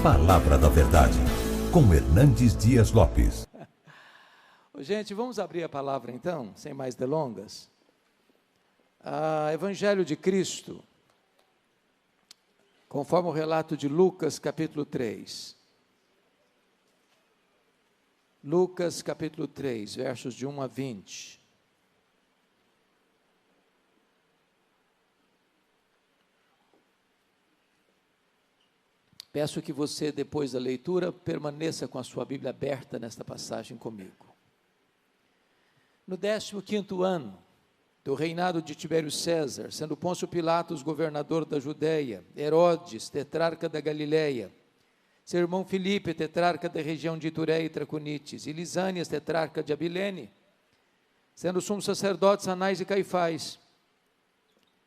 Palavra da Verdade, com Hernandes Dias Lopes. Gente, vamos abrir a palavra então, sem mais delongas. Evangelho de Cristo, conforme o relato de Lucas, capítulo 3. Lucas, capítulo 3, versos de 1 a 20. Peço que você, depois da leitura, permaneça com a sua Bíblia aberta nesta passagem comigo. No 15º ano do reinado de Tibério César, sendo Pôncio Pilatos governador da Judeia, Herodes, tetrarca da Galileia, seu irmão Filipe, tetrarca da região de Itureia e Traconites, e Lisânias, tetrarca de Abilene, sendo sumos sacerdotes Anás e Caifás,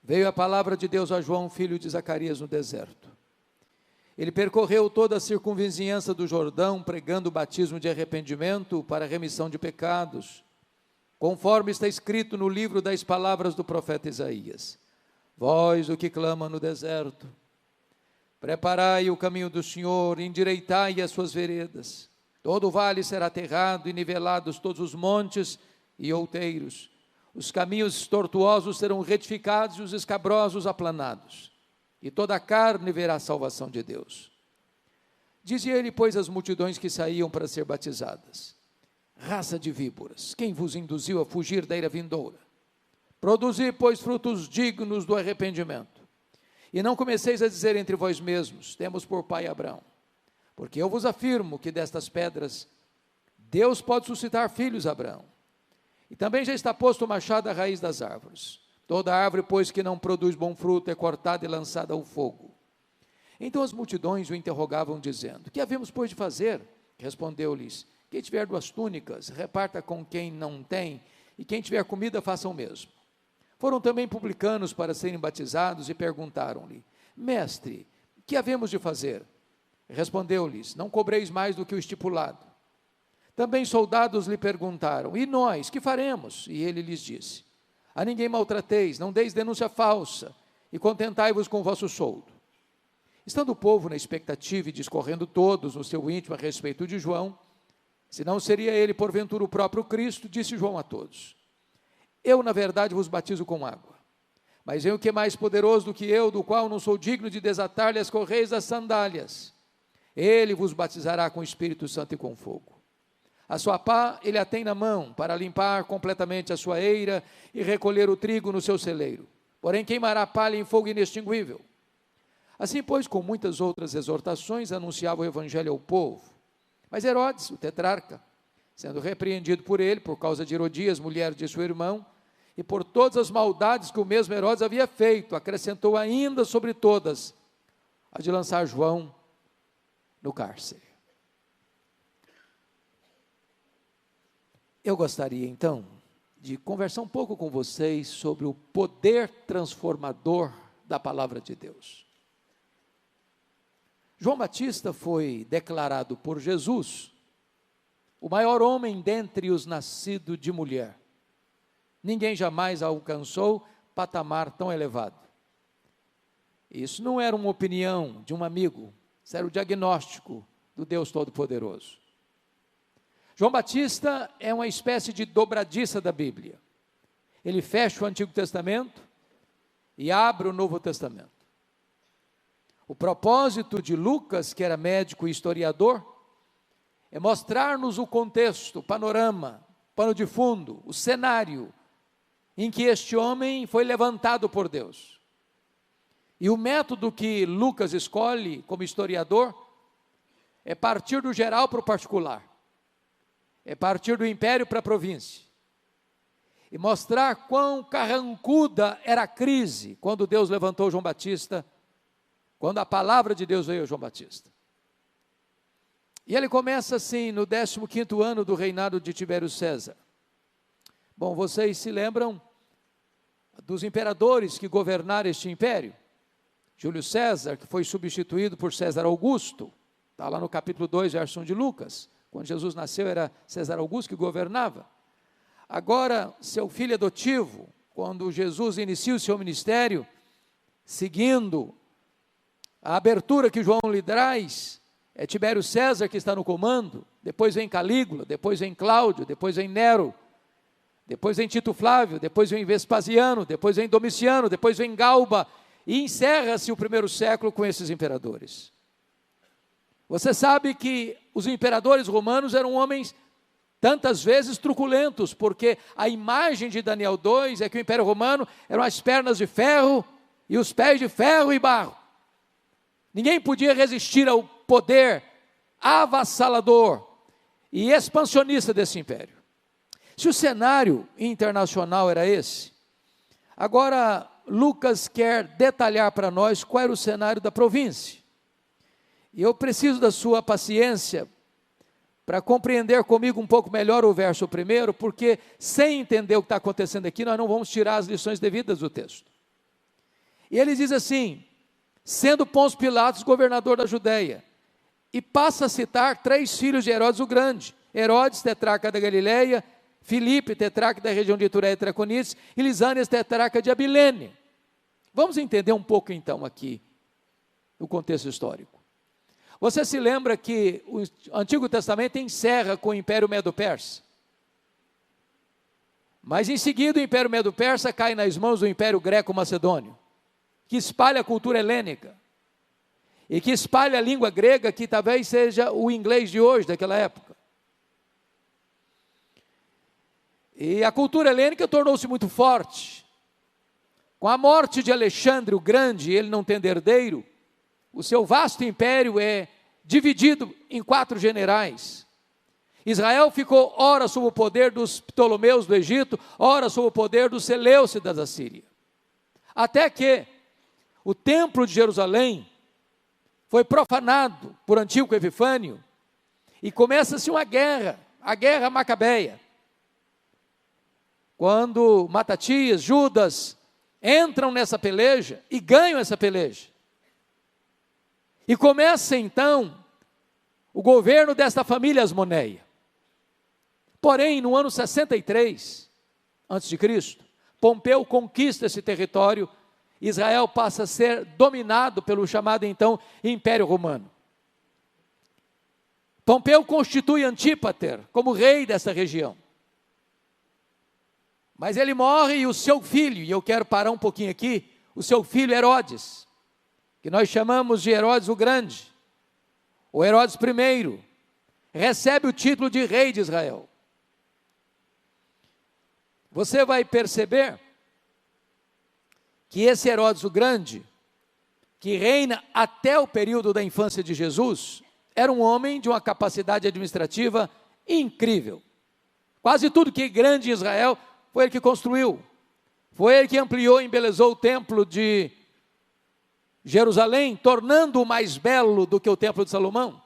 veio a palavra de Deus a João, filho de Zacarias, no deserto. Ele percorreu toda a circunvizinhança do Jordão, pregando o batismo de arrependimento para a remissão de pecados, conforme está escrito no livro das palavras do profeta Isaías. Vós, o que clama no deserto, preparai o caminho do Senhor, endireitai as suas veredas. Todo o vale será aterrado e nivelados todos os montes e outeiros. Os caminhos tortuosos serão retificados e os escabrosos aplanados. E toda a carne verá a salvação de Deus. Dizia ele, pois, às multidões que saíam para ser batizadas: raça de víboras, quem vos induziu a fugir da ira vindoura? Produzi, pois, frutos dignos do arrependimento. E não comeceis a dizer entre vós mesmos: temos por pai Abraão. Porque eu vos afirmo que destas pedras Deus pode suscitar filhos a Abraão. E também já está posto o machado à raiz das árvores. Toda árvore, pois, que não produz bom fruto, é cortada e lançada ao fogo. Então as multidões o interrogavam, dizendo: que havemos, pois, de fazer? Respondeu-lhes: quem tiver 2 túnicas, reparta com quem não tem, e quem tiver comida, faça o mesmo. Foram também publicanos para serem batizados e perguntaram-lhe: mestre, que havemos de fazer? Respondeu-lhes: não cobreis mais do que o estipulado. Também soldados lhe perguntaram: e nós, que faremos? E ele lhes disse: a ninguém maltrateis, não deis denúncia falsa, e contentai-vos com o vosso soldo. Estando o povo na expectativa e discorrendo todos no seu íntimo a respeito de João, se não seria ele porventura o próprio Cristo, disse João a todos: eu na verdade vos batizo com água, mas vem o que é mais poderoso do que eu, do qual não sou digno de desatar-lhe as correias das sandálias. Ele vos batizará com o Espírito Santo e com fogo. A sua pá ele a tem na mão, para limpar completamente a sua eira e recolher o trigo no seu celeiro. Porém queimará a palha em fogo inextinguível. Assim, pois, com muitas outras exortações, anunciava o evangelho ao povo. Mas Herodes, o tetrarca, sendo repreendido por ele, por causa de Herodias, mulher de seu irmão, e por todas as maldades que o mesmo Herodes havia feito, acrescentou ainda sobre todas a de lançar João no cárcere. Eu gostaria, então, de conversar um pouco com vocês sobre o poder transformador da palavra de Deus. João Batista foi declarado por Jesus o maior homem dentre os nascidos de mulher. Ninguém jamais alcançou patamar tão elevado. Isso não era uma opinião de um amigo, isso era o diagnóstico do Deus Todo-Poderoso. João Batista é uma espécie de dobradiça da Bíblia. Ele fecha o Antigo Testamento e abre o Novo Testamento. O propósito de Lucas, que era médico e historiador, é mostrar-nos o contexto, o panorama, pano de fundo, o cenário em que este homem foi levantado por Deus. E o método que Lucas escolhe como historiador é partir do geral para o particular. É partir do império para a província. E mostrar quão carrancuda era a crise quando Deus levantou João Batista, quando a palavra de Deus veio a João Batista. E ele começa assim, no 15º ano do reinado de Tibério César. Bom, vocês se lembram dos imperadores que governaram este império? Júlio César, que foi substituído por César Augusto, está lá no capítulo 2, verso 1 de Lucas. Quando Jesus nasceu era César Augusto que governava. Agora, seu filho adotivo, quando Jesus inicia o seu ministério, seguindo a abertura que João lhe traz, é Tibério César que está no comando, depois vem Calígula, depois vem Cláudio, depois vem Nero, depois vem Tito Flávio, depois vem Vespasiano, depois vem Domiciano, depois vem Galba, e encerra-se o primeiro século com esses imperadores. Você sabe que os imperadores romanos eram homens tantas vezes truculentos, porque a imagem de Daniel 2 é que o Império Romano eram as pernas de ferro e os pés de ferro e barro. Ninguém podia resistir ao poder avassalador e expansionista desse império. Se o cenário internacional era esse, agora Lucas quer detalhar para nós qual era o cenário da província. E eu preciso da sua paciência para compreender comigo um pouco melhor o verso primeiro, porque sem entender o que está acontecendo aqui, nós não vamos tirar as lições devidas do texto. E ele diz assim: sendo Pôncio Pilatos governador da Judéia, e passa a citar 3 filhos de Herodes o Grande: Herodes, tetrarca da Galileia; Filipe, tetrarca da região de Itureia e Traconites; e Lisânias, tetrarca de Abilene. Vamos entender um pouco então aqui o contexto histórico. Você se lembra que o Antigo Testamento encerra com o Império Medo-Persa? Mas em seguida o Império Medo-Persa cai nas mãos do Império Greco-Macedônio, que espalha a cultura helênica, e que espalha a língua grega, que talvez seja o inglês de hoje, daquela época. E a cultura helênica tornou-se muito forte. Com a morte de Alexandre o Grande, ele não tendo herdeiro, o seu vasto império é dividido em 4 generais. Israel ficou ora sob o poder dos Ptolomeus do Egito, ora sob o poder dos Seleucidas da Síria. Até que o templo de Jerusalém foi profanado por Antíoco Epifânio e começa-se uma guerra, a guerra macabeia. Quando Matatias, Judas entram nessa peleja e ganham essa peleja. E começa então o governo desta família Asmoneia. Porém, no ano 63 a.C., Pompeu conquista esse território. Israel passa a ser dominado pelo chamado então Império Romano. Pompeu constitui Antípater como rei dessa região. Mas ele morre e o seu filho, e eu quero parar um pouquinho aqui, o seu filho Herodes, que nós chamamos de Herodes o Grande, o Herodes I, recebe o título de rei de Israel. Você vai perceber que esse Herodes o Grande, que reina até o período da infância de Jesus, era um homem de uma capacidade administrativa incrível. Quase tudo que é grande em Israel foi ele que construiu, foi ele que ampliou e embelezou o templo de Jerusalém, tornando-o mais belo do que o templo de Salomão.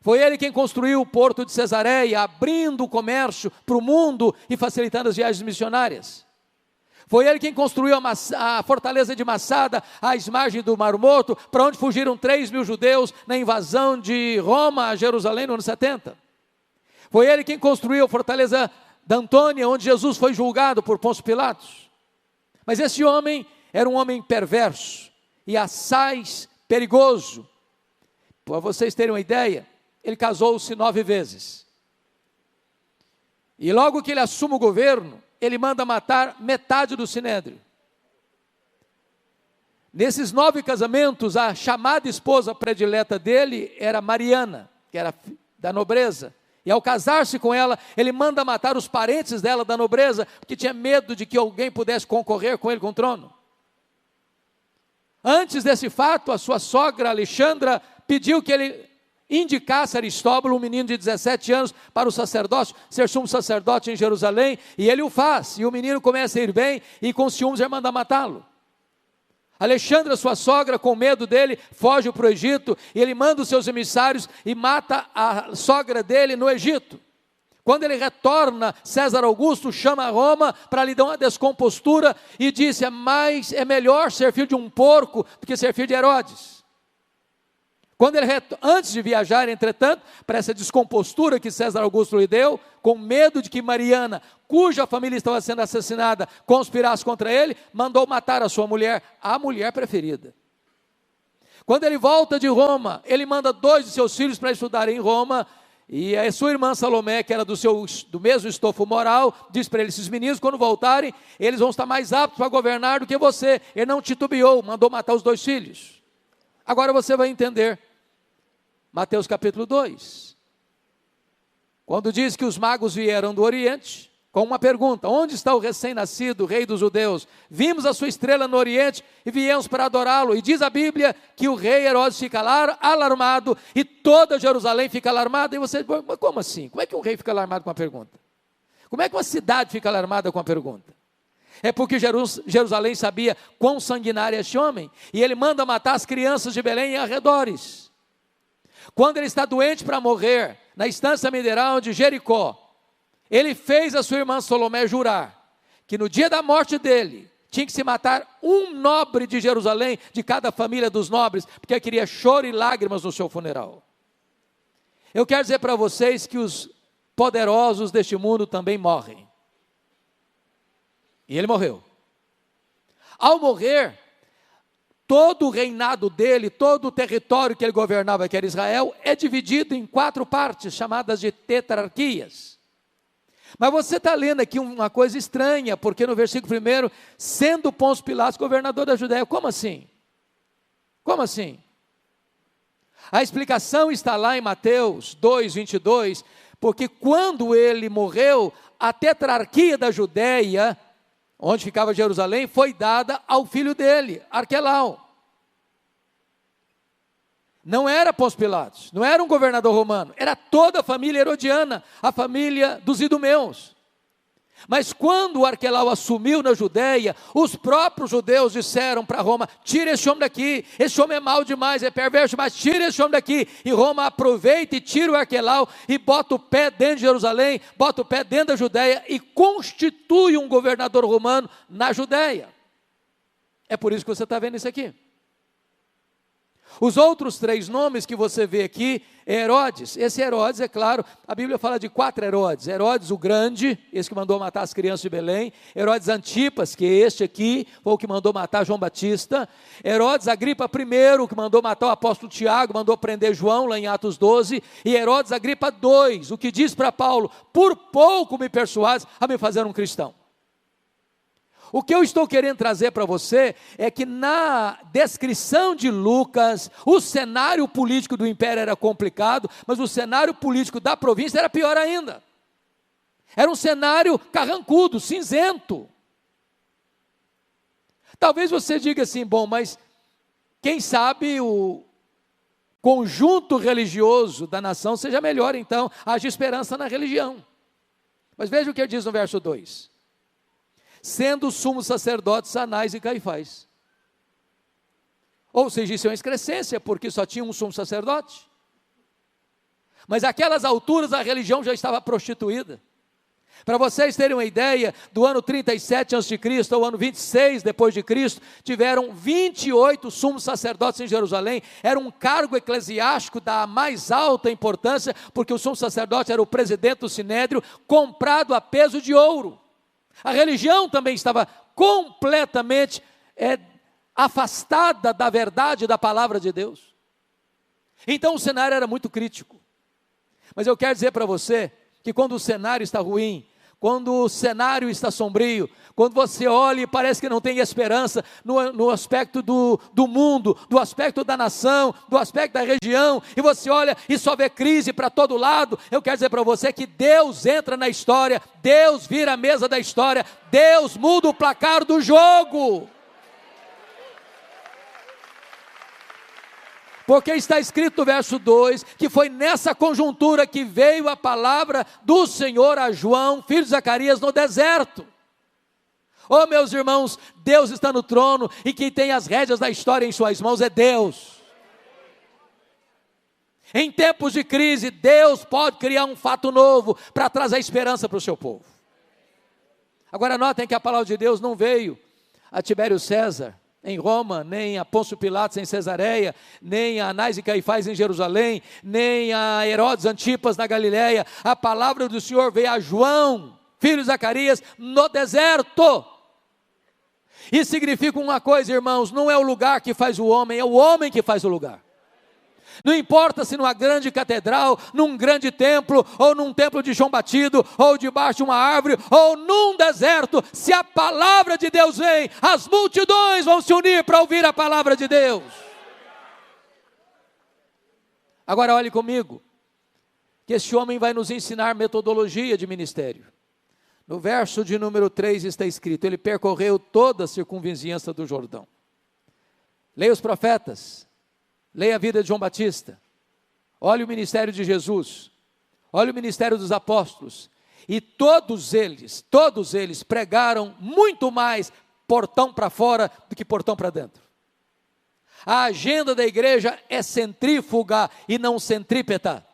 Foi ele quem construiu o porto de Cesareia, abrindo o comércio para o mundo e facilitando as viagens missionárias. Foi ele quem construiu a fortaleza de Massada, às margens do Mar Morto, para onde fugiram 3.000 judeus na invasão de Roma a Jerusalém no ano 70. Foi ele quem construiu a fortaleza da Antônia, onde Jesus foi julgado por Pôncio Pilatos. Mas esse homem era um homem perverso e assaz perigoso. Para vocês terem uma ideia, ele casou-se 9 vezes. E logo que ele assume o governo, ele manda matar metade do sinédrio. Nesses 9 casamentos, a chamada esposa predileta dele era Mariana, que era da nobreza. E ao casar-se com ela, ele manda matar os parentes dela da nobreza, porque tinha medo de que alguém pudesse concorrer com ele com o trono. Antes desse fato, a sua sogra Alexandra pediu que ele indicasse Aristóbulo, um menino de 17 anos, para o sacerdócio, ser sumo sacerdote em Jerusalém, e ele o faz, e o menino começa a ir bem, e com ciúmes ele manda matá-lo. Alexandra, sua sogra, com medo dele, foge para o Egito, e ele manda os seus emissários e mata a sogra dele no Egito. Quando ele retorna, César Augusto chama Roma para lhe dar uma descompostura e disse: é melhor ser filho de um porco do que ser filho de Herodes. Quando ele antes de viajar, entretanto, para essa descompostura que César Augusto lhe deu, com medo de que Mariana, cuja família estava sendo assassinada, conspirasse contra ele, mandou matar a sua mulher, a mulher preferida. Quando ele volta de Roma, ele manda 2 de seus filhos para estudarem em Roma, e a sua irmã Salomé, que era do mesmo estofo moral, diz para ele: esses meninos, quando voltarem, eles vão estar mais aptos para governar do que você. Ele não titubeou, mandou matar os 2 filhos. Agora você vai entender. Mateus capítulo 2, quando diz que os magos vieram do Oriente, com uma pergunta: onde está o recém-nascido rei dos judeus? Vimos a sua estrela no Oriente e viemos para adorá-lo. E diz a Bíblia que o rei Herodes fica alarmado e toda Jerusalém fica alarmada. E você diz: mas como assim? Como é que um rei fica alarmado com uma pergunta? Como é que uma cidade fica alarmada com uma pergunta? É porque Jerusalém sabia quão sanguinário é este homem, e ele manda matar as crianças de Belém e arredores. Quando ele está doente para morrer, na estância mineral de Jericó, ele fez a sua irmã Salomé jurar que no dia da morte dele, tinha que se matar um nobre de Jerusalém, de cada família dos nobres, porque queria choro e lágrimas no seu funeral. Eu quero dizer para vocês que os poderosos deste mundo também morrem. E ele morreu. Ao morrer, todo o reinado dele, todo o território que ele governava, que era Israel, é dividido em 4 partes, chamadas de tetrarquias. Mas você está lendo aqui uma coisa estranha, porque no versículo 1, sendo Pôncio Pilatos governador da Judéia, como assim? Como assim? A explicação está lá em Mateus 2, 22, porque quando ele morreu, a tetrarquia da Judéia, onde ficava Jerusalém, foi dada ao filho dele, Arquelau. Não era Pôncio Pilatos, não era um governador romano, era toda a família herodiana, a família dos idumeus. Mas quando Arquelau assumiu na Judéia, os próprios judeus disseram para Roma: tira esse homem daqui, esse homem é mau demais, é perverso demais, tira esse homem daqui. E Roma aproveita e tira o Arquelau e bota o pé dentro de Jerusalém, bota o pé dentro da Judéia e constitui um governador romano na Judéia. É por isso que você está vendo isso aqui. Os outros 3 nomes que você vê aqui é Herodes. Esse Herodes, é claro, a Bíblia fala de 4 Herodes. Herodes o Grande, esse que mandou matar as crianças de Belém. Herodes Antipas, que é este aqui, foi o que mandou matar João Batista. Herodes Agripa I, que mandou matar o apóstolo Tiago, mandou prender João, lá em Atos 12. E Herodes Agripa II, o que diz para Paulo: por pouco me persuades a me fazer um cristão. O que eu estou querendo trazer para você é que na descrição de Lucas, o cenário político do império era complicado, mas o cenário político da província era pior ainda. Era um cenário carrancudo, cinzento. Talvez você diga assim: bom, mas quem sabe o conjunto religioso da nação seja melhor, então haja esperança na religião. Mas veja o que ele diz no verso 2. Sendo sumos sacerdotes Anás e Caifás. Ou seja, isso é uma excrescência, porque só tinha um sumo sacerdote. Mas àquelas alturas a religião já estava prostituída. Para vocês terem uma ideia, do ano 37 a.C. ao ano 26 depois de Cristo, tiveram 28 sumos sacerdotes em Jerusalém. Era um cargo eclesiástico da mais alta importância, porque o sumo sacerdote era o presidente do sinédrio, comprado a peso de ouro. A religião também estava completamente afastada da verdade da palavra de Deus. Então o cenário era muito crítico. Mas eu quero dizer para você que quando o cenário está ruim, quando o cenário está sombrio, quando você olha e parece que não tem esperança no aspecto do mundo, do aspecto da nação, do aspecto da região, e você olha e só vê crise para todo lado, eu quero dizer para você que Deus entra na história, Deus vira a mesa da história, Deus muda o placar do jogo. Porque está escrito no verso 2, que foi nessa conjuntura que veio a palavra do Senhor a João, filho de Zacarias, no deserto. Oh, meus irmãos, Deus está no trono, e quem tem as rédeas da história em suas mãos é Deus. Em tempos de crise, Deus pode criar um fato novo, para trazer esperança para o seu povo. Agora notem que a palavra de Deus não veio a Tibério César, em Roma, nem a Pôncio Pilatos em Cesareia, nem a Anás e Caifás em Jerusalém, nem a Herodes Antipas na Galileia. A palavra do Senhor veio a João, filho de Zacarias, no deserto. Isso significa uma coisa, irmãos, não é o lugar que faz o homem, é o homem que faz o lugar. Não importa se numa grande catedral, num grande templo, ou num templo de chão batido, ou debaixo de uma árvore, ou num deserto, se a palavra de Deus vem, as multidões vão se unir para ouvir a palavra de Deus. Agora olhe comigo, que este homem vai nos ensinar metodologia de ministério. No verso de número 3 está escrito, ele percorreu toda a circunvizinhança do Jordão. Leia os profetas. Leia a vida de João Batista, olhe o ministério de Jesus, olhe o ministério dos apóstolos, e todos eles pregaram muito mais portão para fora do que portão para dentro. A agenda da igreja é centrífuga e não centrípeta.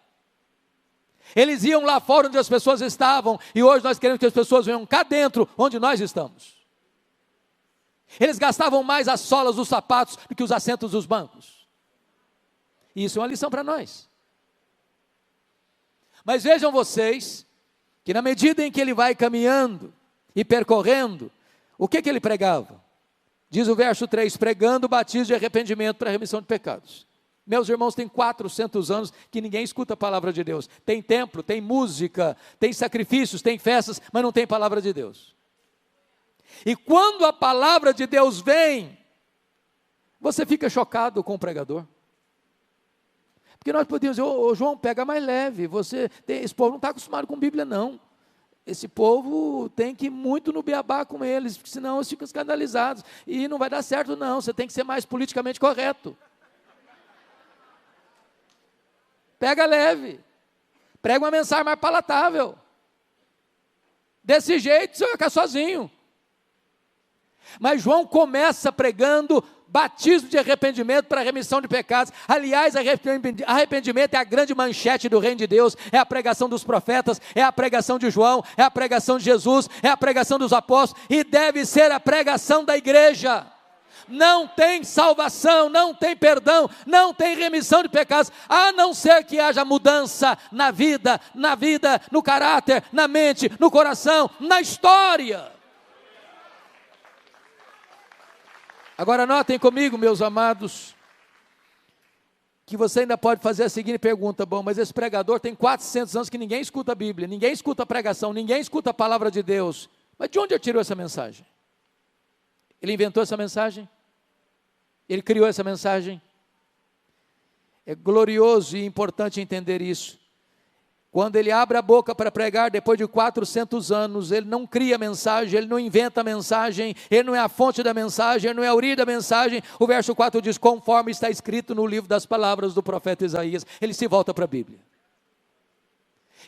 Eles iam lá fora onde as pessoas estavam, e hoje nós queremos que as pessoas venham cá dentro onde nós estamos. Eles gastavam mais as solas dos sapatos do que os assentos dos bancos. Isso é uma lição para nós. Mas vejam vocês, que na medida em que ele vai caminhando e percorrendo, o que ele pregava? Diz o verso 3, pregando o batismo de arrependimento para a remissão de pecados. Meus irmãos, tem 400 anos que ninguém escuta a palavra de Deus. Tem templo, tem música, tem sacrifícios, tem festas, mas não tem palavra de Deus. E quando a palavra de Deus vem, você fica chocado com o pregador. Porque nós podíamos dizer, ô João, pega mais leve, esse povo não está acostumado com Bíblia não, esse povo tem que ir muito no beabá com eles, porque senão eles ficam escandalizados, e não vai dar certo não, você tem que ser mais politicamente correto. Pega leve, prega uma mensagem mais palatável, desse jeito você vai ficar sozinho. Mas João começa pregando batismo de arrependimento para a remissão de pecados. Aliás, arrependimento é a grande manchete do reino de Deus, é a pregação dos profetas, é a pregação de João, é a pregação de Jesus, é a pregação dos apóstolos, e deve ser a pregação da igreja. Não tem salvação, não tem perdão, não tem remissão de pecados, a não ser que haja mudança na vida, no caráter, na mente, no coração, na história. Agora notem comigo, meus amados, que você ainda pode fazer a seguinte pergunta, bom, mas esse pregador tem 400 anos que ninguém escuta a Bíblia, ninguém escuta a pregação, ninguém escuta a palavra de Deus, mas de onde ele tirou essa mensagem? Ele inventou essa mensagem? Ele criou essa mensagem? É glorioso e importante entender isso. Quando ele abre a boca para pregar, depois de 400 anos, ele não cria mensagem, ele não inventa mensagem, ele não é a fonte da mensagem, ele não é a origem da mensagem. O verso 4 diz, conforme está escrito no livro das palavras do profeta Isaías, ele se volta para a Bíblia.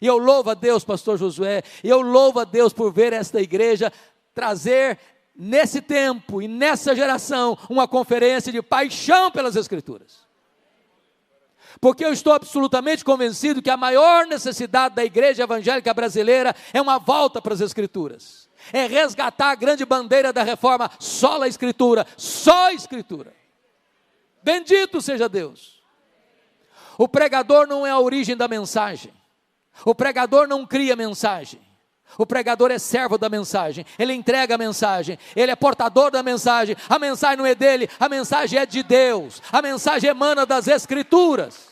E eu louvo a Deus, pastor Josué, eu louvo a Deus por ver esta igreja trazer nesse tempo e nessa geração uma conferência de paixão pelas Escrituras. Porque eu estou absolutamente convencido que a maior necessidade da igreja evangélica brasileira é uma volta para as Escrituras. É resgatar a grande bandeira da reforma, só a Escritura, só a Escritura. Bendito seja Deus. O pregador não é a origem da mensagem. O pregador não cria mensagem. O pregador é servo da mensagem, ele entrega a mensagem, ele é portador da mensagem, a mensagem não é dele, a mensagem é de Deus, a mensagem emana das Escrituras.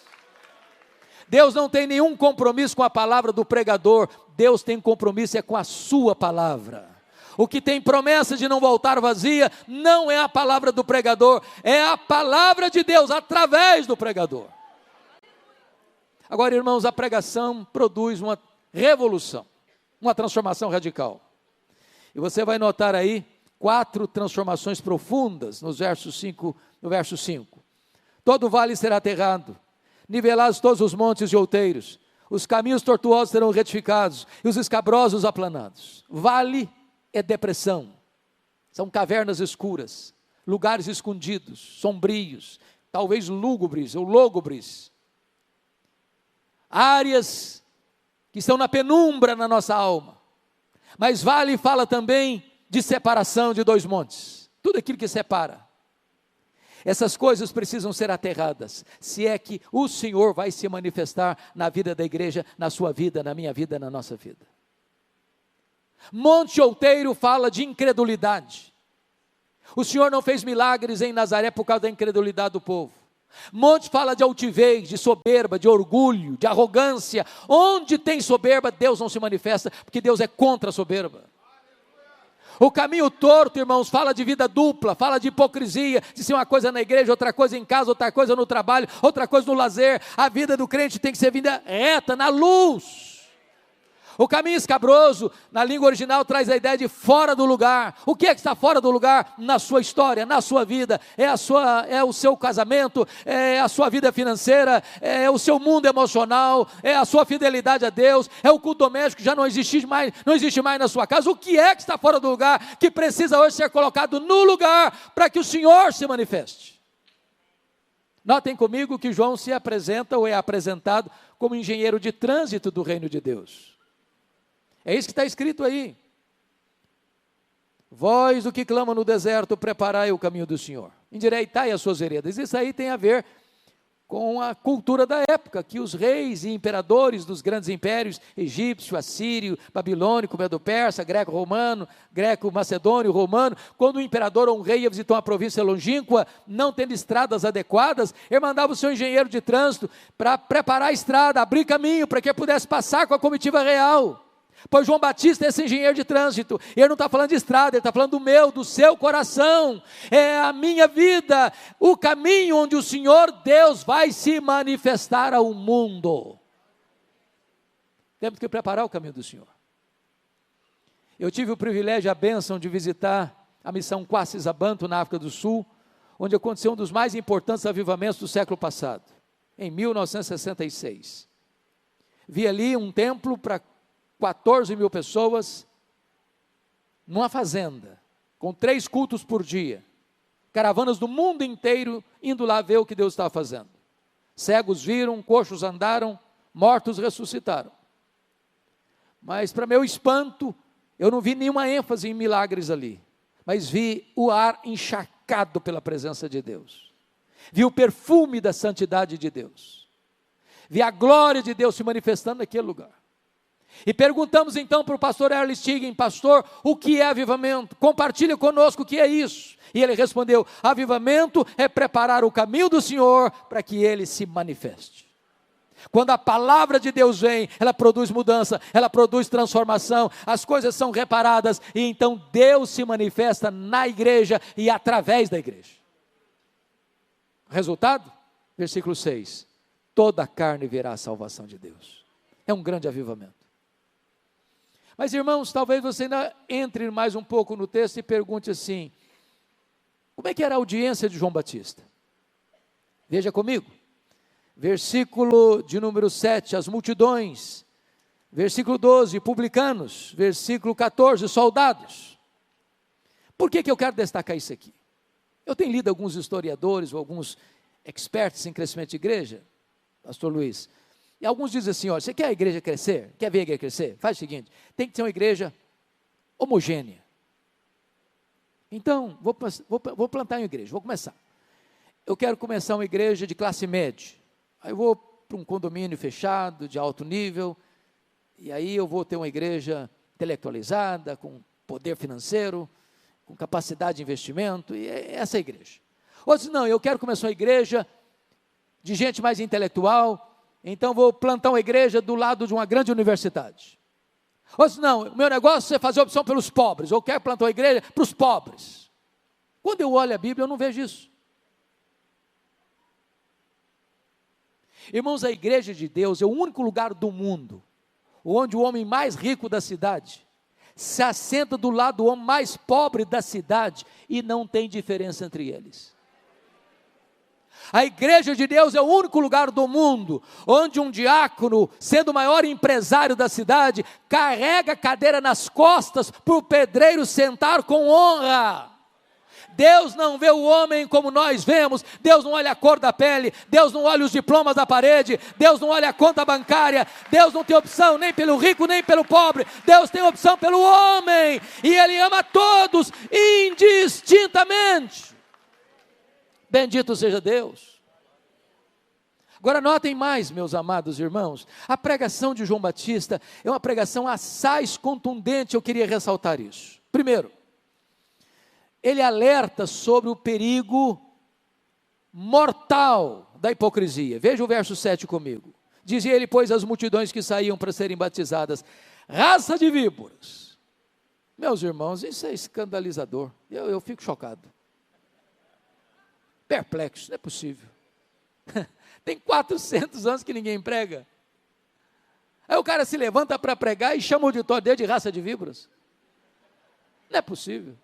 Deus não tem nenhum compromisso com a palavra do pregador, Deus tem compromisso com a sua palavra. O que tem promessa de não voltar vazia, não é a palavra do pregador, é a palavra de Deus através do pregador. Agora, irmãos, a pregação produz uma revolução, uma transformação radical. E você vai notar aí 4 transformações profundas no verso 5. Todo vale será aterrado, nivelados todos os montes e outeiros, os caminhos tortuosos serão retificados, e os escabrosos aplanados. Vale é depressão, são cavernas escuras, lugares escondidos, sombrios, talvez lúgubres ou lógubres, áreas que estão na penumbra na nossa alma. Mas vale fala também de separação de 2 montes, tudo aquilo que separa. Essas coisas precisam ser aterradas, se é que o Senhor vai se manifestar na vida da igreja, na sua vida, na minha vida, na nossa vida. Monte outeiro fala de incredulidade. O Senhor não fez milagres em Nazaré por causa da incredulidade do povo. Monte fala de altivez, de soberba, de orgulho, de arrogância. Onde tem soberba, Deus não se manifesta, porque Deus é contra a soberba. O caminho torto, irmãos, fala de vida dupla, fala de hipocrisia, de ser uma coisa na igreja, outra coisa em casa, outra coisa no trabalho, outra coisa no lazer. A vida do crente tem que ser vida reta, na luz. O caminho escabroso, na língua original, traz a ideia de fora do lugar. O que é que está fora do lugar? Na sua história, na sua vida, é o seu casamento, é a sua vida financeira, é o seu mundo emocional, é a sua fidelidade a Deus, é o culto doméstico que já não existe mais na sua casa. O que é que está fora do lugar, que precisa hoje ser colocado no lugar, para que o Senhor se manifeste? Notem comigo que João se apresenta, ou é apresentado, como engenheiro de trânsito do reino de Deus. É isso que está escrito aí. Vós, o que clama no deserto, preparai o caminho do Senhor, endireitai as suas veredas. Isso aí tem a ver com a cultura da época, que os reis e imperadores dos grandes impérios, egípcio, assírio, babilônico, medo-persa, greco-romano, greco-macedônio, romano, quando o imperador ou um rei ia visitar uma província longínqua, não tendo estradas adequadas, ele mandava o seu engenheiro de trânsito para preparar a estrada, abrir caminho, para que pudesse passar com a comitiva real. Pois João Batista é esse engenheiro de trânsito, e ele não está falando de estrada, ele está falando do seu coração, é a minha vida, o caminho onde o Senhor Deus vai se manifestar ao mundo. Temos que preparar o caminho do Senhor. Eu tive o privilégio e a bênção de visitar a missão Quacis-Abantu na África do Sul, onde aconteceu um dos mais importantes avivamentos do século passado, em 1966. Vi ali um templo para 14 mil pessoas, numa fazenda, com 3 cultos por dia, caravanas do mundo inteiro indo lá ver o que Deus estava fazendo. Cegos viram, coxos andaram, mortos ressuscitaram. Mas para meu espanto, eu não vi nenhuma ênfase em milagres ali, mas vi o ar encharcado pela presença de Deus, vi o perfume da santidade de Deus, vi a glória de Deus se manifestando naquele lugar. E perguntamos então para o pastor Erle Stigen: pastor, o que é avivamento? Compartilha conosco o que é isso. E ele respondeu: avivamento é preparar o caminho do Senhor para que ele se manifeste. Quando a palavra de Deus vem, ela produz mudança, ela produz transformação, as coisas são reparadas, e então Deus se manifesta na igreja e através da igreja. Resultado? Versículo 6: toda a carne verá a salvação de Deus. É um grande avivamento. Mas irmãos, talvez você ainda entre mais um pouco no texto e pergunte assim: como é que era a audiência de João Batista? Veja comigo, versículo de número 7, as multidões, versículo 12, publicanos, versículo 14, soldados. Por que eu quero destacar isso aqui? Eu tenho lido alguns historiadores ou alguns experts em crescimento de igreja, pastor Luiz, e alguns dizem assim: olha, você quer a igreja crescer? Quer ver a igreja crescer? Faz o seguinte, tem que ser uma igreja homogênea. Então, vou plantar uma igreja, vou começar. Eu quero começar uma igreja de classe média. Aí eu vou para um condomínio fechado, de alto nível, e aí eu vou ter uma igreja intelectualizada, com poder financeiro, com capacidade de investimento, e é essa a igreja. Outros não, eu quero começar uma igreja de gente mais intelectual, então vou plantar uma igreja do lado de uma grande universidade. Outros não, o meu negócio é fazer opção pelos pobres, eu quero plantar uma igreja para os pobres. Quando eu olho a Bíblia, eu não vejo isso. Irmãos, a igreja de Deus é o único lugar do mundo onde o homem mais rico da cidade se assenta do lado do homem mais pobre da cidade e não tem diferença entre eles. A igreja de Deus é o único lugar do mundo onde um diácono, sendo o maior empresário da cidade, carrega a cadeira nas costas para o pedreiro sentar com honra. Deus não vê o homem como nós vemos, Deus não olha a cor da pele, Deus não olha os diplomas da parede, Deus não olha a conta bancária, Deus não tem opção nem pelo rico nem pelo pobre, Deus tem opção pelo homem, e Ele ama todos indistintamente. Bendito seja Deus. Agora notem mais, meus amados irmãos, a pregação de João Batista é uma pregação assaz contundente, eu queria ressaltar isso. Primeiro, ele alerta sobre o perigo mortal da hipocrisia. Veja o verso 7 comigo. Dizia ele, pois, às multidões que saíam para serem batizadas: raça de víboras. Meus irmãos, isso é escandalizador. Eu fico chocado. Perplexo, não é possível. Tem 400 anos que ninguém prega. Aí o cara se levanta para pregar e chama o auditório dele de raça de víboras. Não é possível.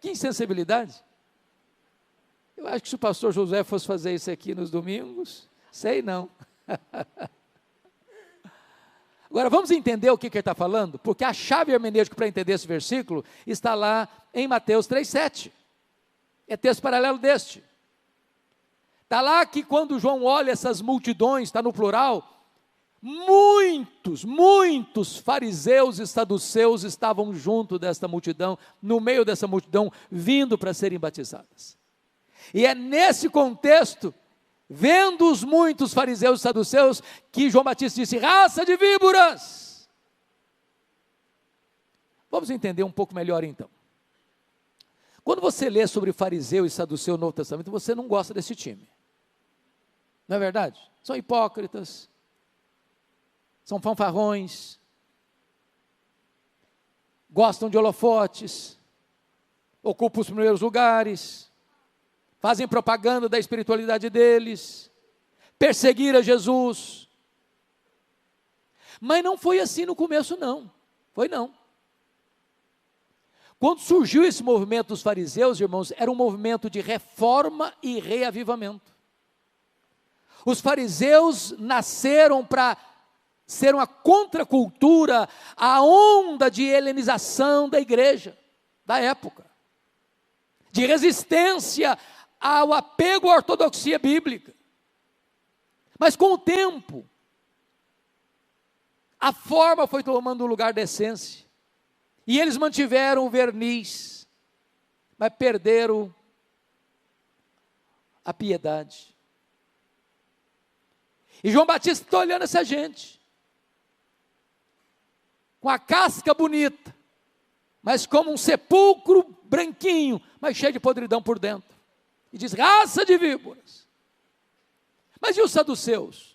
Que insensibilidade. Eu acho que se o pastor José fosse fazer isso aqui nos domingos, sei não. Agora vamos entender o que ele está falando, porque a chave hermenêutica para entender esse versículo está lá em Mateus 3,7. É texto paralelo deste. Está lá que quando João olha essas multidões, está no plural, muitos fariseus e saduceus estavam junto desta multidão, no meio dessa multidão, vindo para serem batizadas. E é nesse contexto, vendo os muitos fariseus e saduceus, que João Batista disse: raça de víboras. Vamos entender um pouco melhor então. Quando você lê sobre fariseu e saduceu no Novo Testamento, você não gosta desse time. Não é verdade? São hipócritas, são fanfarrões, gostam de holofotes, ocupam os primeiros lugares, fazem propaganda da espiritualidade deles, perseguiram Jesus. Mas não foi assim no começo não, foi não. Quando surgiu esse movimento dos fariseus, irmãos, era um movimento de reforma e reavivamento. Os fariseus nasceram para ser uma contracultura à onda de helenização da igreja, da época, de resistência ao apego à ortodoxia bíblica. Mas com o tempo, a forma foi tomando o lugar da essência, e eles mantiveram o verniz, mas perderam a piedade. E João Batista está olhando essa gente, com a casca bonita, mas como um sepulcro branquinho, mas cheio de podridão por dentro. E diz: raça de víboras. Mas e os saduceus?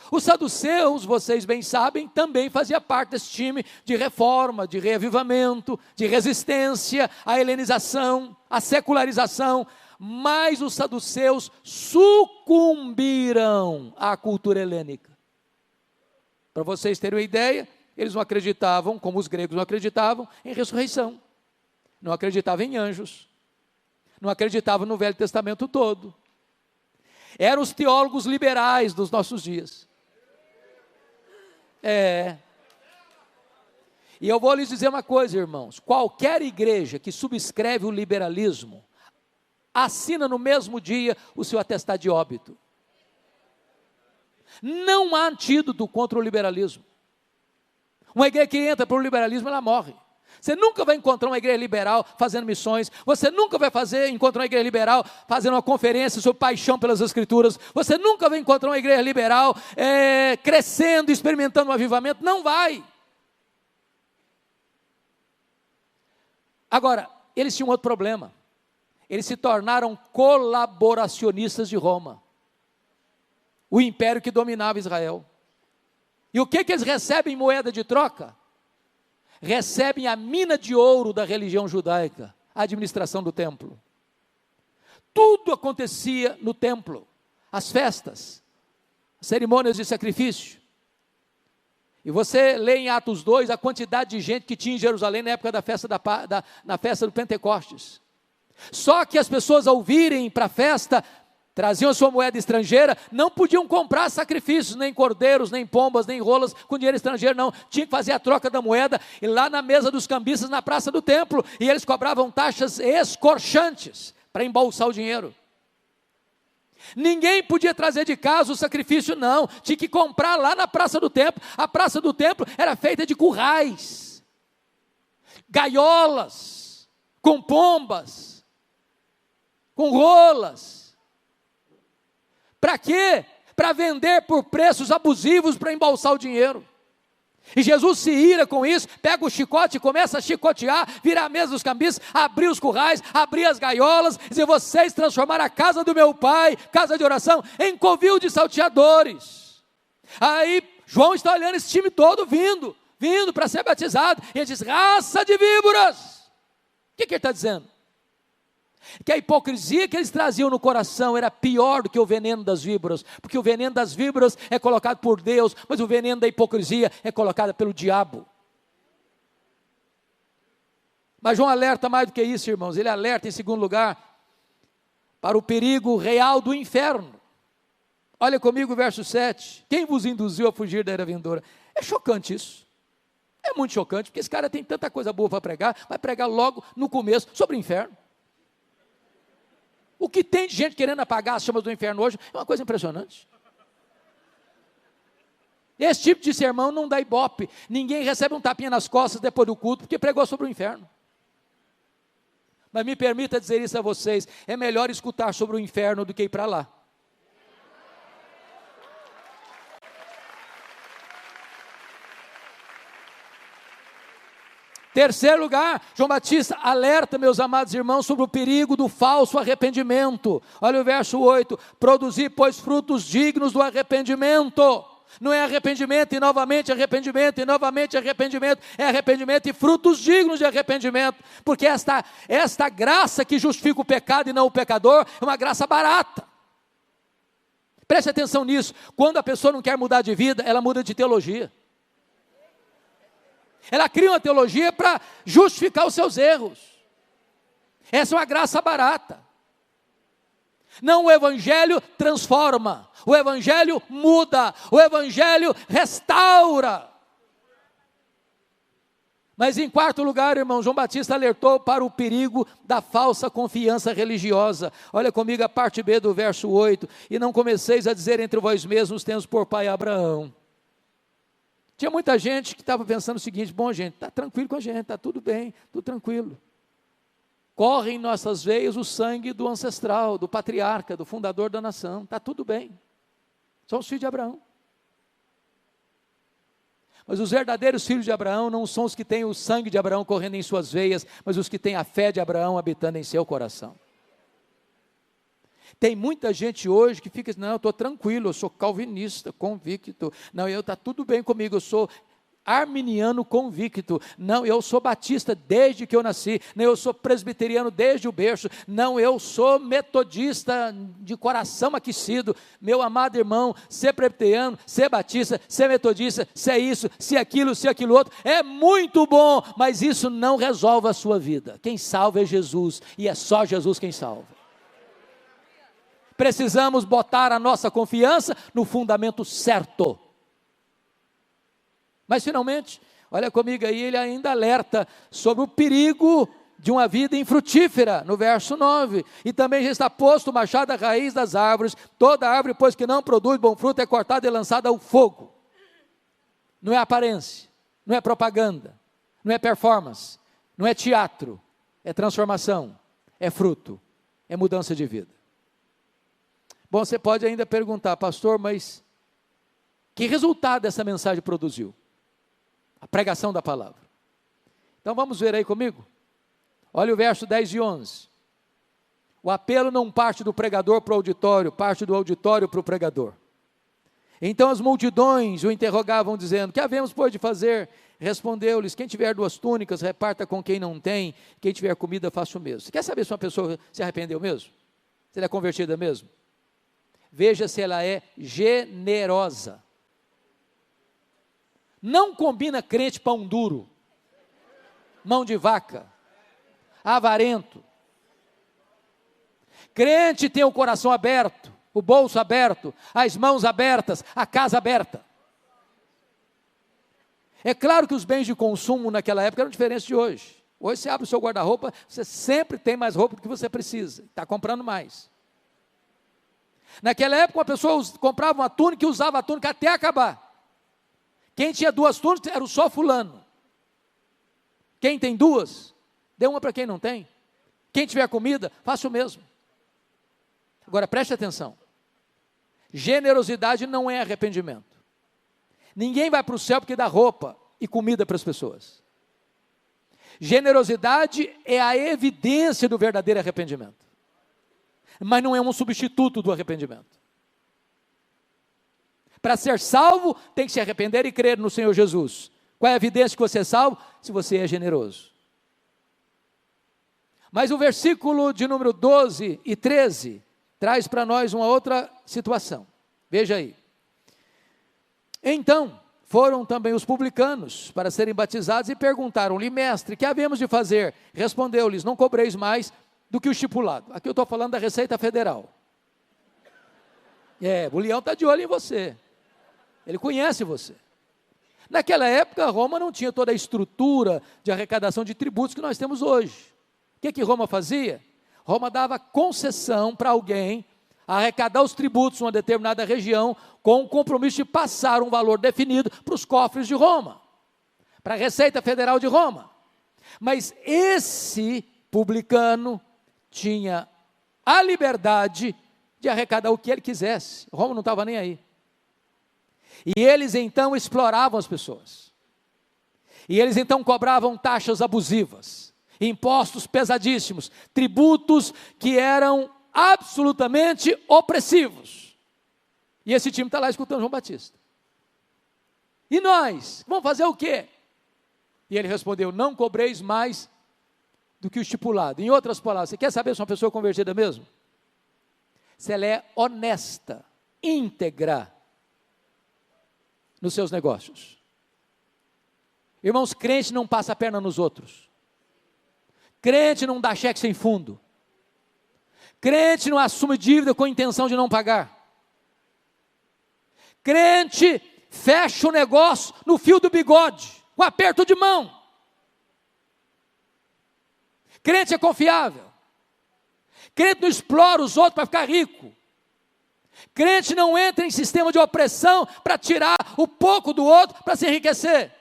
Os saduceus, vocês bem sabem, também fazia parte desse time de reforma, de reavivamento, de resistência à helenização, à secularização. Mas os saduceus sucumbiram à cultura helênica. Para vocês terem uma ideia, eles não acreditavam, como os gregos não acreditavam, em ressurreição. Não acreditavam em anjos. Não acreditavam no Velho Testamento todo. Eram os teólogos liberais dos nossos dias. E eu vou lhes dizer uma coisa, irmãos: qualquer igreja que subscreve o liberalismo, assina no mesmo dia o seu atestado de óbito. Não há antídoto contra o liberalismo. Uma igreja que entra para o liberalismo, ela morre. Você nunca vai encontrar uma igreja liberal fazendo missões. Você nunca vai encontrar uma igreja liberal fazendo uma conferência sobre paixão pelas Escrituras. Você nunca vai encontrar uma igreja liberal crescendo, experimentando um avivamento. Não vai. Agora, eles tinham outro problema. Eles se tornaram colaboracionistas de Roma, o império que dominava Israel. E o que eles recebem em moeda de troca? Recebem a mina de ouro da religião judaica, a administração do templo. Tudo acontecia no templo, as festas, as cerimônias de sacrifício. E você lê em Atos 2 a quantidade de gente que tinha em Jerusalém na época da festa, na festa do Pentecostes. Só que as pessoas, ao virem para a festa, traziam a sua moeda estrangeira, não podiam comprar sacrifícios, nem cordeiros, nem pombas, nem rolas com dinheiro estrangeiro, não. Tinha que fazer a troca da moeda, e lá na mesa dos cambistas, na praça do templo, e eles cobravam taxas escorchantes para embolsar o dinheiro. Ninguém podia trazer de casa o sacrifício, não. Tinha que comprar lá na praça do templo. A praça do templo era feita de currais, gaiolas, com pombas, com rolas. Para quê? Para vender por preços abusivos para embolsar o dinheiro. E Jesus se ira com isso, pega o chicote e começa a chicotear, virar a mesa dos cambistas, abrir os currais, abrir as gaiolas, dizer: vocês transformaram a casa do meu pai, casa de oração, em covil de salteadores. Aí João está olhando esse time todo vindo para ser batizado, e ele diz: raça de víboras. O que ele está dizendo? Que a hipocrisia que eles traziam no coração era pior do que o veneno das víboras, porque o veneno das víboras é colocado por Deus, mas o veneno da hipocrisia é colocado pelo diabo. Mas João alerta mais do que isso, irmãos. Ele alerta, em segundo lugar, para o perigo real do inferno. Olha comigo o verso 7. Quem vos induziu a fugir da era vindoura? É chocante isso. É muito chocante, porque esse cara tem tanta coisa boa para pregar, vai pregar logo no começo sobre o inferno. O que tem de gente querendo apagar as chamas do inferno hoje é uma coisa impressionante. Esse tipo de sermão não dá ibope. Ninguém recebe um tapinha nas costas depois do culto porque pregou sobre o inferno. Mas me permita dizer isso a vocês: é melhor escutar sobre o inferno do que ir para lá. Terceiro lugar, João Batista alerta, meus amados irmãos, sobre o perigo do falso arrependimento. Olha o verso 8: produzir, pois, frutos dignos do arrependimento. Não é arrependimento e novamente arrependimento e novamente arrependimento, é arrependimento e frutos dignos de arrependimento, porque esta graça que justifica o pecado e não o pecador, é uma graça barata. Preste atenção nisso: quando a pessoa não quer mudar de vida, ela muda de teologia. Ela cria uma teologia para justificar os seus erros. Essa é uma graça barata. Não, o evangelho transforma, o evangelho muda, o evangelho restaura. Mas em quarto lugar, irmão, João Batista alertou para o perigo da falsa confiança religiosa. Olha comigo a parte B do verso 8: e não comeceis a dizer entre vós mesmos: temos por pai Abraão. Tinha muita gente que estava pensando o seguinte: bom, gente, está tranquilo com a gente, está tudo bem, tudo tranquilo. Corre em nossas veias o sangue do ancestral, do patriarca, do fundador da nação, está tudo bem. Somos filhos de Abraão. Mas os verdadeiros filhos de Abraão não são os que têm o sangue de Abraão correndo em suas veias, mas os que têm a fé de Abraão habitando em seu coração. Tem muita gente hoje que fica assim: não, eu estou tranquilo, eu sou calvinista, convicto. Não, está tudo bem comigo, eu sou arminiano convicto. Não, eu sou batista desde que eu nasci. Não, eu sou presbiteriano desde o berço. Não, eu sou metodista de coração aquecido. Meu amado irmão, ser presbiteriano, ser batista, ser metodista, ser isso, ser aquilo outro, é muito bom, mas isso não resolve a sua vida. Quem salva é Jesus, e é só Jesus quem salva. Precisamos botar a nossa confiança no fundamento certo. Mas finalmente, olha comigo aí, ele ainda alerta sobre o perigo de uma vida infrutífera, no verso 9, e também já está posto o machado à raiz das árvores, toda árvore, pois que não produz bom fruto, é cortada e lançada ao fogo. Não é aparência, não é propaganda, não é performance, não é teatro, é transformação, é fruto, é mudança de vida. Bom, você pode ainda perguntar: pastor, mas que resultado essa mensagem produziu? A pregação da palavra. Então vamos ver aí comigo. Olha o verso 10 e 11. O apelo não parte do pregador para o auditório, parte do auditório para o pregador. Então as multidões o interrogavam dizendo: que havemos, pois, de fazer? Respondeu-lhes: quem tiver 2 túnicas, reparta com quem não tem, quem tiver comida, faça o mesmo. Você quer saber se uma pessoa se arrependeu mesmo? Se ela é convertida mesmo? Veja se ela é generosa. Não combina crente pão duro, mão de vaca, avarento. Crente tem o coração aberto, o bolso aberto, as mãos abertas, a casa aberta. É claro que os bens de consumo naquela época eram diferentes de hoje. Hoje você abre o seu guarda-roupa, você sempre tem mais roupa do que você precisa, está comprando mais. Naquela época, uma pessoa comprava uma túnica e usava a túnica até acabar. Quem tinha 2 túnicas era só fulano. Quem tem 2, dê uma para quem não tem. Quem tiver comida, faça o mesmo. Agora preste atenção: generosidade não é arrependimento. Ninguém vai para o céu porque dá roupa e comida para as pessoas. Generosidade é a evidência do verdadeiro arrependimento, mas não é um substituto do arrependimento. Para ser salvo, tem que se arrepender e crer no Senhor Jesus. Qual é a evidência que você é salvo? Se você é generoso. Mas o versículo de número 12 e 13 traz para nós uma outra situação. Veja aí. Então foram também os publicanos para serem batizados e perguntaram-lhe: mestre, que havemos de fazer? Respondeu-lhes: não cobreis mais do que o estipulado. Aqui eu estou falando da Receita Federal. O leão está de olho em você. Ele conhece você. Naquela época, Roma não tinha toda a estrutura de arrecadação de tributos que nós temos hoje. O que Roma fazia? Roma dava concessão para alguém arrecadar os tributos em uma determinada região, com o compromisso de passar um valor definido para os cofres de Roma, para a Receita Federal de Roma. Mas esse publicano tinha a liberdade de arrecadar o que ele quisesse. Roma não estava nem aí. E eles então exploravam as pessoas. E eles então cobravam taxas abusivas, impostos pesadíssimos, tributos que eram absolutamente opressivos. E esse time está lá escutando João Batista. E nós? Vamos fazer o quê? E ele respondeu: não cobreis mais do que o estipulado. Em outras palavras, você quer saber se uma pessoa é convertida mesmo? Se ela é honesta, íntegra nos seus negócios. Irmãos, crente não passa a perna nos outros. Crente não dá cheque sem fundo. Crente não assume dívida com intenção de não pagar. Crente fecha o negócio no fio do bigode, com aperto de mão. Crente é confiável. Crente não explora os outros para ficar rico. Crente não entra em sistema de opressão para tirar o pouco do outro para se enriquecer.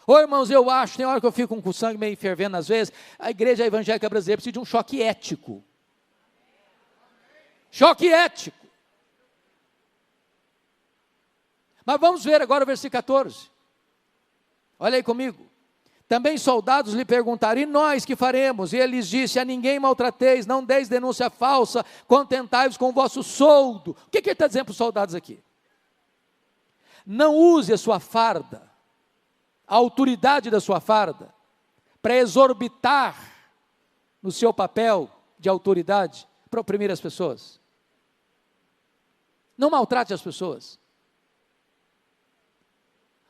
Ô irmãos, eu acho, tem hora que eu fico com o sangue meio fervendo às vezes, a igreja evangélica brasileira precisa de um choque ético. Choque ético. Mas vamos ver agora o versículo 14. Olha aí comigo. Também soldados lhe perguntaram: e nós que faremos? E ele lhes disse: a ninguém maltrateis, não deis denúncia falsa, contentai-vos com o vosso soldo. O que ele está dizendo para os soldados aqui? Não use a sua farda, a autoridade da sua farda, para exorbitar no seu papel de autoridade, para oprimir as pessoas. Não maltrate as pessoas.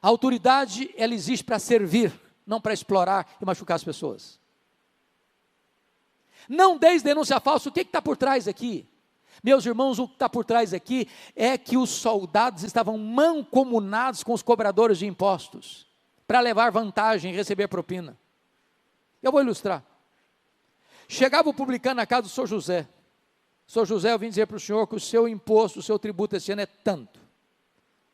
A autoridade, ela existe para servir, não para explorar e machucar as pessoas. Não deis denúncia falsa. O que está por trás aqui? Meus irmãos, o que está por trás aqui é que os soldados estavam mancomunados com os cobradores de impostos, para levar vantagem e receber propina. Eu vou ilustrar. Chegava o publicano na casa do Sr. José. Sr. José, eu vim dizer para o senhor que o seu imposto, o seu tributo esse ano é tanto.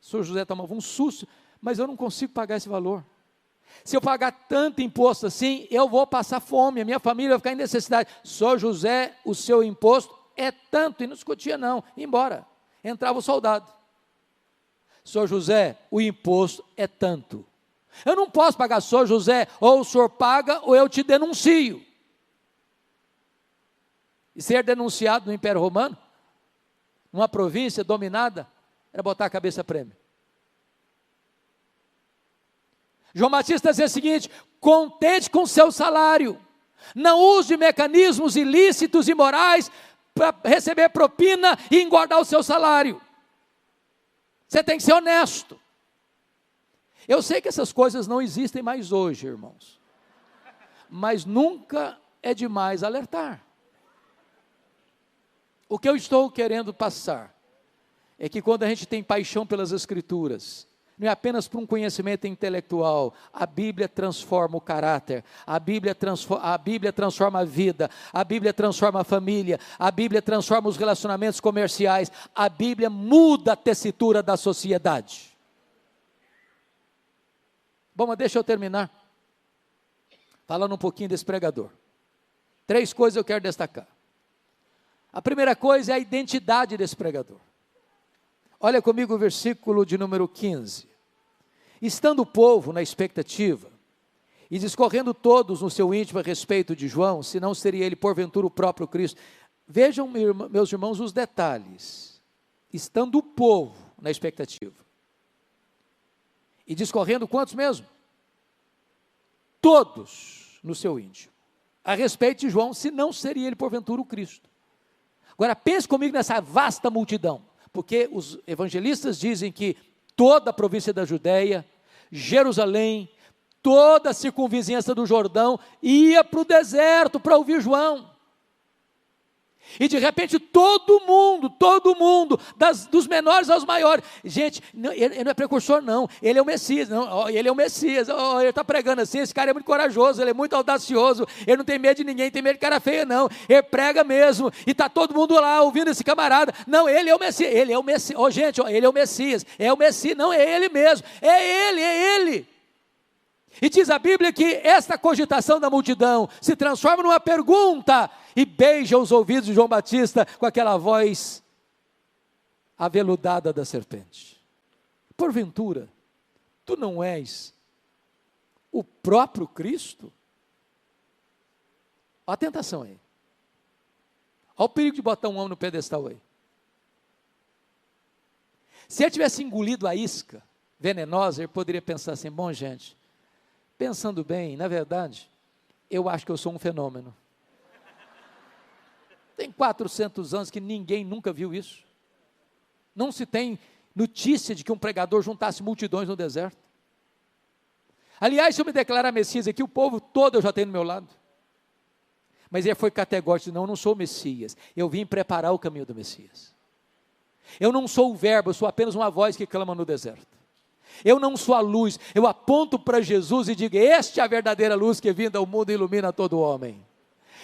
O Sr. José tomava um susto: mas eu não consigo pagar esse valor. Se eu pagar tanto imposto assim, eu vou passar fome, a minha família vai ficar em necessidade. Sr. José, o seu imposto é tanto. E não discutia não, ia embora. Entrava o soldado: Sr. José, o imposto é tanto. Eu não posso pagar. Sr. José, ou o senhor paga ou eu te denuncio. E ser denunciado no Império Romano, numa província dominada, era botar a cabeça a prêmio. João Batista dizia o seguinte: contente com o seu salário, não use mecanismos ilícitos e imorais para receber propina e engordar o seu salário. Você tem que ser honesto. Eu sei que essas coisas não existem mais hoje, irmãos, mas nunca é demais alertar. O que eu estou querendo passar é que quando a gente tem paixão pelas Escrituras, não é apenas por um conhecimento intelectual, a Bíblia transforma o caráter, a Bíblia transforma a vida, a Bíblia transforma a família, a Bíblia transforma os relacionamentos comerciais, a Bíblia muda a tessitura da sociedade. Bom, mas deixa eu terminar falando um pouquinho desse pregador. 3 coisas eu quero destacar. A primeira coisa é a identidade desse pregador. Olha comigo o versículo de número 15. Estando o povo na expectativa, e discorrendo todos no seu íntimo a respeito de João, se não seria ele porventura o próprio Cristo. Vejam, meus irmãos, os detalhes. Estando o povo na expectativa. E discorrendo quantos mesmo? Todos no seu íntimo. A respeito de João, se não seria ele porventura o Cristo. Agora pense comigo nessa vasta multidão. Porque os evangelistas dizem que toda a província da Judéia, Jerusalém, toda a circunvizinhança do Jordão, ia para o deserto para ouvir João. E de repente todo mundo, dos menores aos maiores, gente, ele não é precursor não, ele é o Messias, ele está pregando assim, esse cara é muito corajoso, ele é muito audacioso, ele não tem medo de ninguém, tem medo de cara feia não, ele prega mesmo, e está todo mundo lá ouvindo esse camarada, não, ele é o Messias, ele é o Messias, não é ele mesmo, é ele. E diz a Bíblia que esta cogitação da multidão se transforma numa pergunta e beija os ouvidos de João Batista com aquela voz aveludada da serpente. Porventura, tu não és o próprio Cristo? Olha a tentação aí. Olha o perigo de botar um homem no pedestal aí. Se ele tivesse engolido a isca venenosa, ele poderia pensar assim, bom gente, pensando bem, na verdade, eu acho que eu sou um fenômeno. Tem 400 anos que ninguém nunca viu isso. Não se tem notícia de que um pregador juntasse multidões no deserto. Aliás, se eu me declarar Messias aqui, o povo todo eu já tenho do meu lado. Mas ele foi categórico, não, eu não sou o Messias, eu vim preparar o caminho do Messias. Eu não sou o verbo, eu sou apenas uma voz que clama no deserto. Eu não sou a luz, eu aponto para Jesus e digo, este é a verdadeira luz que vinda ao mundo e ilumina todo homem.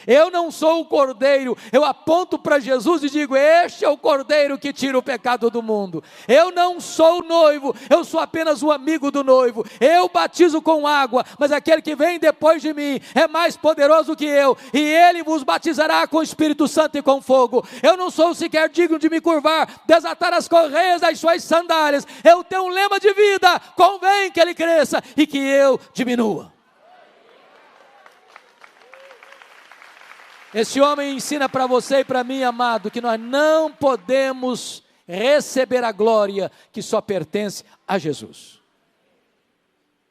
Eu não sou o cordeiro, eu aponto para Jesus e digo, este é o cordeiro que tira o pecado do mundo. Eu não sou o noivo, eu sou apenas o amigo do noivo. Eu batizo com água, mas aquele que vem depois de mim é mais poderoso que eu, e ele vos batizará com o Espírito Santo e com fogo. Eu não sou sequer digno de me curvar, desatar as correias das suas sandálias. Eu tenho um lema de vida, convém que ele cresça e que eu diminua. Esse homem ensina para você e para mim, amado, que nós não podemos receber a glória que só pertence a Jesus.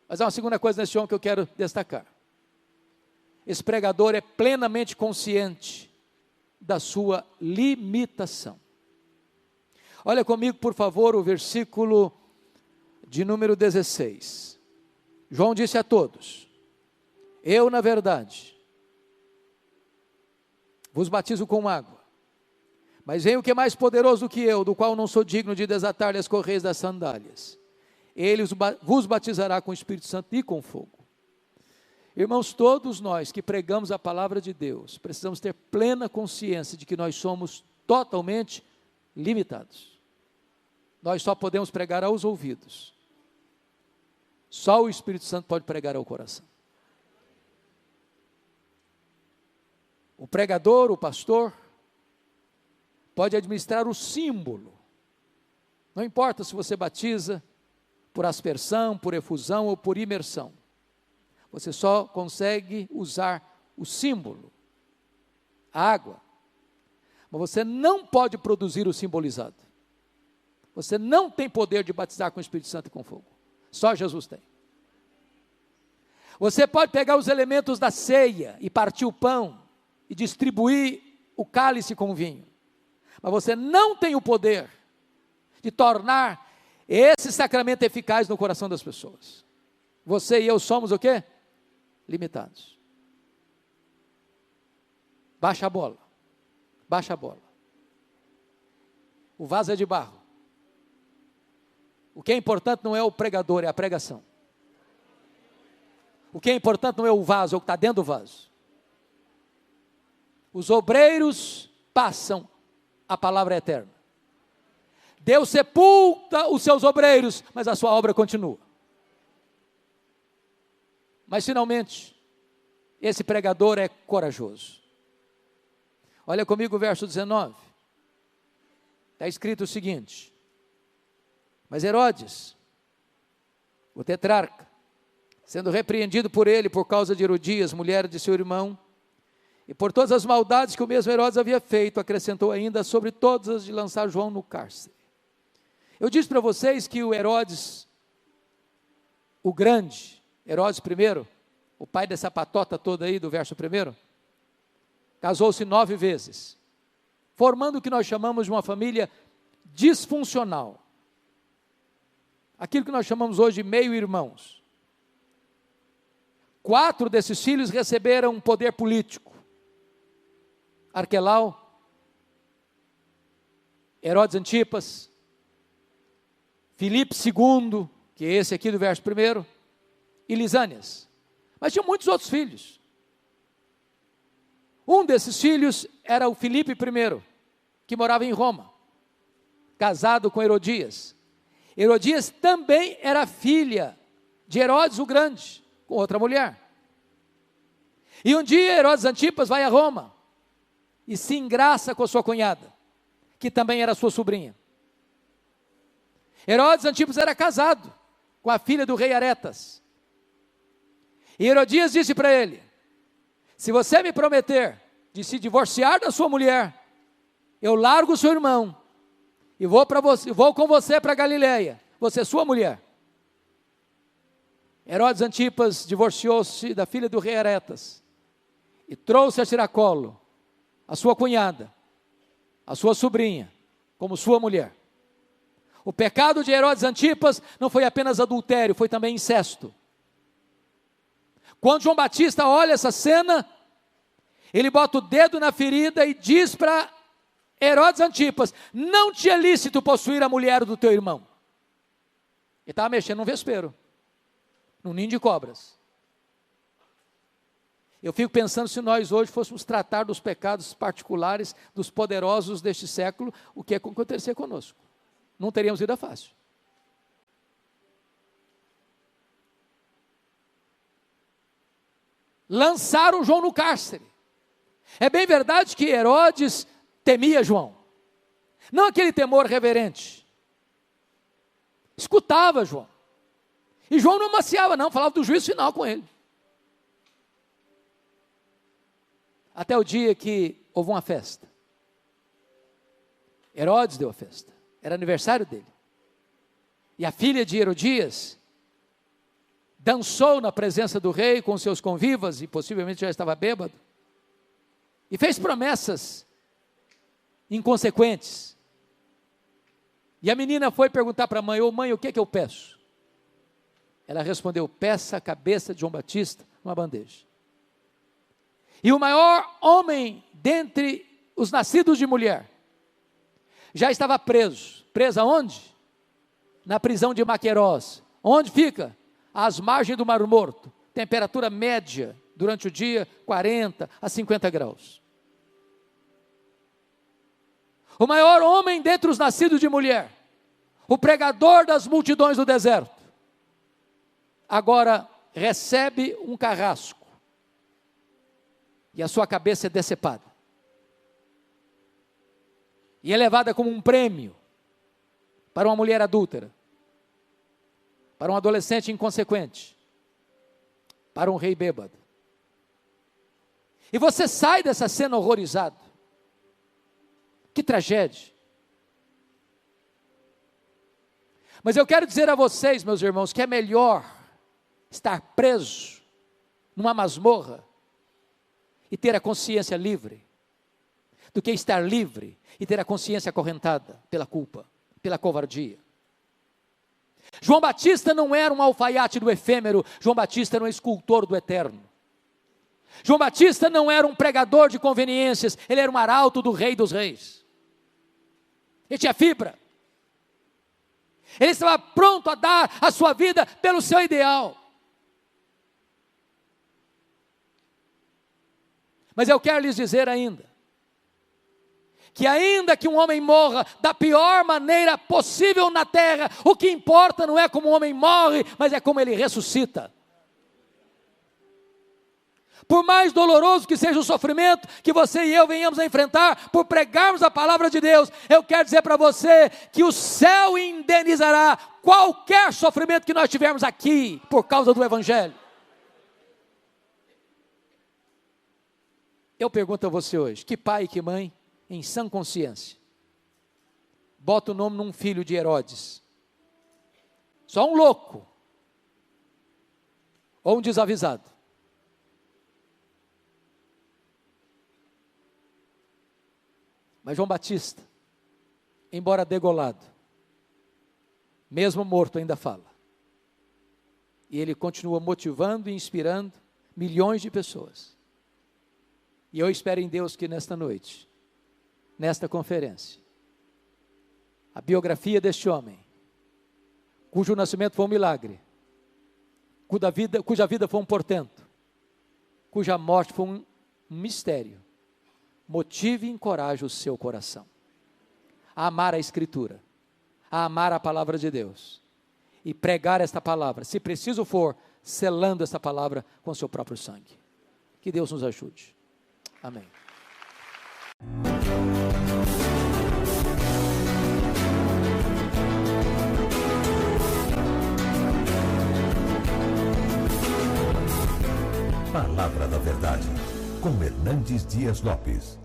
Mas há uma segunda coisa nesse homem que eu quero destacar. Esse pregador é plenamente consciente da sua limitação. Olha comigo, por favor, o versículo de número 16. João disse a todos, eu, na verdade, vos batizo com água, mas vem o que é mais poderoso do que eu, do qual não sou digno de desatar-lhe as correias das sandálias. Ele vos batizará com o Espírito Santo e com fogo. Irmãos, todos nós que pregamos a palavra de Deus, precisamos ter plena consciência de que nós somos totalmente limitados. Nós só podemos pregar aos ouvidos. Só o Espírito Santo pode pregar ao coração. O pregador, o pastor, pode administrar o símbolo. Não importa se você batiza por aspersão, por efusão ou por imersão. Você só consegue usar o símbolo, a água. Mas você não pode produzir o simbolizado. Você não tem poder de batizar com o Espírito Santo e com fogo. Só Jesus tem. Você pode pegar os elementos da ceia e partir o pão e distribuir o cálice com vinho, mas você não tem o poder de tornar esse sacramento eficaz no coração das pessoas. Você e eu somos o quê? Limitados. Baixa a bola, baixa a bola. O vaso é de barro. O que é importante não é o pregador, é a pregação. O que é importante não é o vaso, é o que está dentro do vaso. Os obreiros passam, a palavra é eterna. Deus sepulta os seus obreiros, mas a sua obra continua. Mas finalmente, esse pregador é corajoso. Olha comigo o verso 19. Está escrito o seguinte: Mas Herodes, o tetrarca, sendo repreendido por ele por causa de Herodias, mulher de seu irmão, e por todas as maldades que o mesmo Herodes havia feito, acrescentou ainda sobre todas as de lançar João no cárcere. Eu disse para vocês que o Herodes, o grande, Herodes I, o pai dessa patota toda aí do verso 1, casou-se 9 vezes, formando o que nós chamamos de uma família disfuncional. Aquilo que nós chamamos hoje de meio-irmãos. 4 desses filhos receberam um poder político. Arquelau, Herodes Antipas, Filipe II, que é esse aqui do verso 1, e Lisânias. Mas tinha muitos outros filhos. Um desses filhos era o Filipe I, que morava em Roma, casado com Herodias. Herodias também era filha de Herodes o Grande, com outra mulher. E um dia Herodes Antipas vai a Roma e se engraça com a sua cunhada, que também era sua sobrinha. Herodes Antipas era casado com a filha do rei Aretas. E Herodias disse para ele: se você me prometer de se divorciar da sua mulher, eu largo o seu irmão e vou com você para Galileia, você é sua mulher. Herodes Antipas divorciou-se da filha do rei Aretas e trouxe a tiracolo a sua cunhada, a sua sobrinha, como sua mulher. O pecado de Herodes Antipas não foi apenas adultério, foi também incesto. Quando João Batista olha essa cena, ele bota o dedo na ferida e diz para Herodes Antipas: não te é lícito possuir a mulher do teu irmão. Ele estava mexendo num vespeiro, num ninho de cobras. Eu fico pensando, se nós hoje fôssemos tratar dos pecados particulares dos poderosos deste século, o que ia acontecer conosco? Não teríamos vida fácil. Lançaram João no cárcere. É bem verdade que Herodes temia João. Não aquele temor reverente. Escutava João. E João não maciava não, falava do juízo final com ele. Até o dia que houve uma festa. Herodes deu a festa. Era aniversário dele. E a filha de Herodias dançou na presença do rei com seus convivas, e possivelmente já estava bêbado, e fez promessas inconsequentes. E a menina foi perguntar para a mãe: ô mãe, o que é que eu peço? Ela respondeu: peça a cabeça de João Batista numa bandeja. E o maior homem dentre os nascidos de mulher já estava preso. Preso aonde? Na prisão de Maquerós. Onde fica? Às margens do Mar Morto. Temperatura média durante o dia 40 a 50 graus. O maior homem dentre os nascidos de mulher, o pregador das multidões do deserto, agora recebe um carrasco e a sua cabeça é decepada e é levada como um prêmio para uma mulher adúltera, para um adolescente inconsequente, para um rei bêbado. E você sai dessa cena horrorizado. Que tragédia. Mas eu quero dizer a vocês, meus irmãos, que é melhor estar preso numa masmorra e ter a consciência livre, do que estar livre e ter a consciência acorrentada pela culpa, pela covardia. João Batista não era um alfaiate do efêmero, João Batista era um escultor do eterno. João Batista não era um pregador de conveniências, ele era um arauto do Rei dos Reis. Ele tinha fibra. Ele estava pronto a dar a sua vida pelo seu ideal. Mas eu quero lhes dizer ainda, que ainda que um homem morra da pior maneira possível na terra, o que importa não é como um homem morre, mas é como ele ressuscita. Por mais doloroso que seja o sofrimento que você e eu venhamos a enfrentar, por pregarmos a palavra de Deus, eu quero dizer para você que o céu indenizará qualquer sofrimento que nós tivermos aqui, por causa do Evangelho. Eu pergunto a você hoje, que pai e que mãe, em sã consciência, bota o nome num filho de Herodes? Só um louco, ou um desavisado. Mas João Batista, embora degolado, mesmo morto ainda fala. E ele continua motivando e inspirando milhões de pessoas. E eu espero em Deus que nesta noite, nesta conferência, a biografia deste homem, cujo nascimento foi um milagre, cuja vida foi um portento, cuja morte foi um mistério, motive e encoraje o seu coração a amar a Escritura, a amar a palavra de Deus e pregar esta palavra, se preciso for, selando esta palavra com seu próprio sangue. Que Deus nos ajude. Amém. Palavra da Verdade, com Hernandes Dias Lopes.